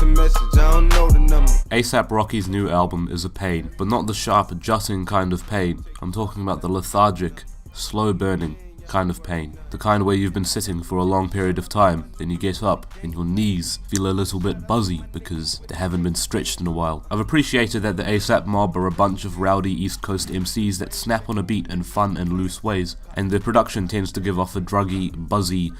a message, I don't know the number. A$AP Rocky's new album is a pain, but not the sharp, jutting kind of pain. I'm talking about the lethargic, slow burning kind of pain. The kind where you've been sitting for a long period of time, then you get up and your knees feel a little bit buzzy because they haven't been stretched in a while. I've appreciated that the A$AP mob are a bunch of rowdy East Coast MCs that snap on a beat in fun and loose ways, and their production tends to give off a druggy, buzzy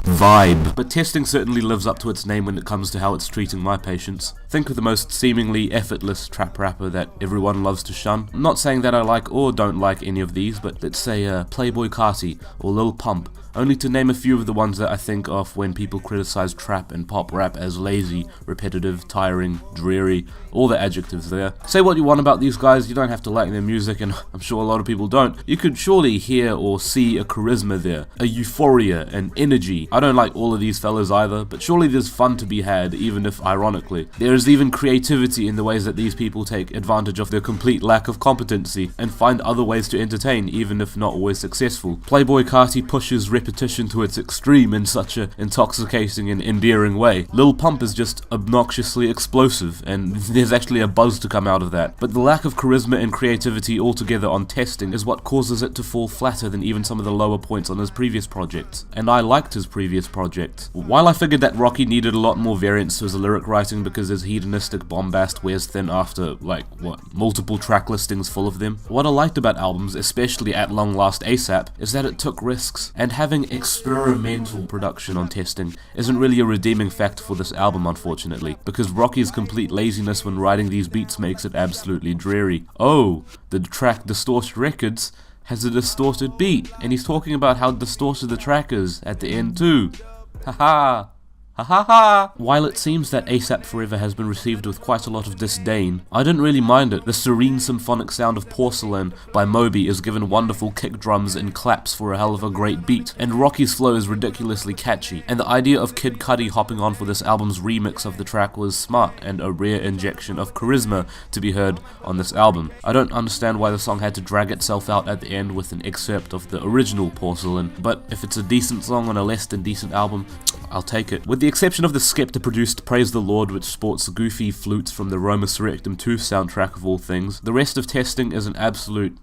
vibe. But testing certainly lives up to its name when it comes to how it's treating my patients. Think of the most seemingly effortless trap rapper that everyone loves to shun. I'm not saying that I like or don't like any of these, but let's say Playboi Carti or Lil Pump, only to name a few of the ones that I think of when people criticize trap and pop rap as lazy, repetitive, tiring, dreary, all the adjectives there. Say what you want about these guys, you don't have to like their music, and I'm sure a lot of people don't. You could surely hear or see a charisma there, a euphoria, an energy. I don't like all of these fellas either, but surely there's fun to be had, even if ironically. There is even creativity in the ways that these people take advantage of their complete lack of competency and find other ways to entertain, even if not always successful. Playboi Carti pushes repetition to its extreme in such an intoxicating and endearing way. Lil Pump is just obnoxiously explosive, and there's actually a buzz to come out of that. But the lack of charisma and creativity altogether on testing is what causes it to fall flatter than even some of the lower points on his previous projects. And I liked his previous projects. While I figured that Rocky needed a lot more variance to his lyric writing because his hedonistic bombast wears thin after, multiple track listings full of them, what I liked about albums, especially at long last A$AP, is that it took risks, and having experimental production on testing isn't really a redeeming factor for this album, unfortunately, because Rocky's complete laziness when writing these beats makes it absolutely dreary. Oh, the track Distorted Records has a distorted beat, and he's talking about how distorted the track is at the end too. Haha. Ha ha ha! While it seems that A$AP Forever has been received with quite a lot of disdain, I didn't really mind it. The serene symphonic sound of Porcelain by Moby is given wonderful kick drums and claps for a hell of a great beat, and Rocky's flow is ridiculously catchy, and the idea of Kid Cudi hopping on for this album's remix of the track was smart and a rare injection of charisma to be heard on this album. I don't understand why the song had to drag itself out at the end with an excerpt of the original Porcelain, but if it's a decent song on a less than decent album, I'll take it. With the exception of the Skepta-produced Praise the Lord, which sports goofy flutes from the Roma Surrectum 2 soundtrack of all things, the rest of testing is an absolute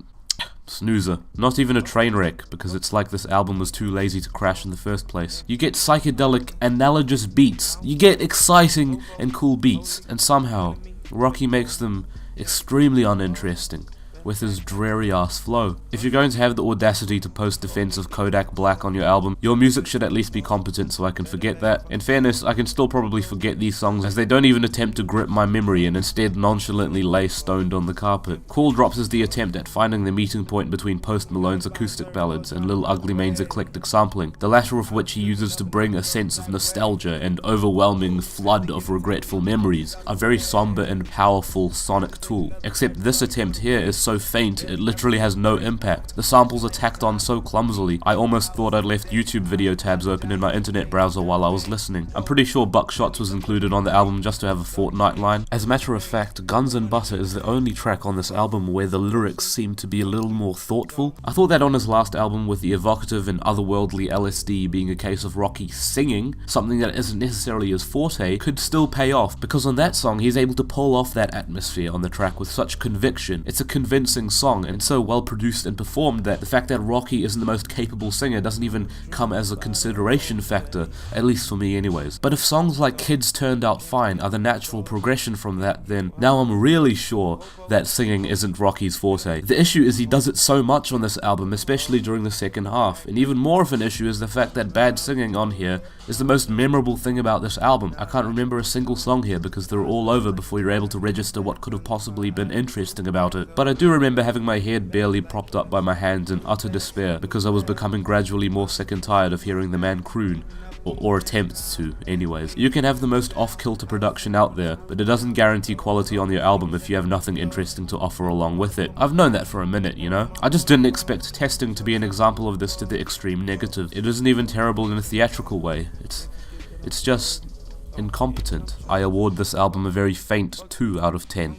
snoozer. Not even a train wreck, because it's like this album was too lazy to crash in the first place. You get psychedelic, analogous beats, you get exciting and cool beats, and somehow, Rocky makes them extremely uninteresting with his dreary ass flow. If you're going to have the audacity to post defensive Kodak Black on your album, your music should at least be competent so I can forget that. In fairness, I can still probably forget these songs as they don't even attempt to grip my memory and instead nonchalantly lay stoned on the carpet. Calldrops is the attempt at finding the meeting point between Post Malone's acoustic ballads and Lil Ugly Mane's eclectic sampling, the latter of which he uses to bring a sense of nostalgia and overwhelming flood of regretful memories, a very somber and powerful sonic tool. Except this attempt here is so faint, it literally has no impact. The samples are tacked on so clumsily, I almost thought I'd left YouTube video tabs open in my internet browser while I was listening. I'm pretty sure Buckshots was included on the album just to have a Fortnite line. As a matter of fact, Guns and Butter is the only track on this album where the lyrics seem to be a little more thoughtful. I thought that on his last album, with the evocative and otherworldly LSD being a case of Rocky singing, something that isn't necessarily his forte, could still pay off, because on that song he's able to pull off that atmosphere on the track with such conviction. It's a convincing song, and so well produced and performed that the fact that Rocky isn't the most capable singer doesn't even come as a consideration factor, at least for me anyways. But if songs like Kids Turned Out Fine are the natural progression from that, then now I'm really sure that singing isn't Rocky's forte. The issue is he does it so much on this album, especially during the second half, and even more of an issue is the fact that bad singing on here is the most memorable thing about this album. I can't remember a single song here because they're all over before you're able to register what could have possibly been interesting about it. But I do remember having my head barely propped up by my hands in utter despair because I was becoming gradually more sick and tired of hearing the man croon. Or attempt to, anyways. You can have the most off-kilter production out there, but it doesn't guarantee quality on your album if you have nothing interesting to offer along with it. I've known that for a minute, you know? I just didn't expect testing to be an example of this to the extreme negative. It isn't even terrible in a theatrical way. It's just incompetent. I award this album a very faint 2 out of 10.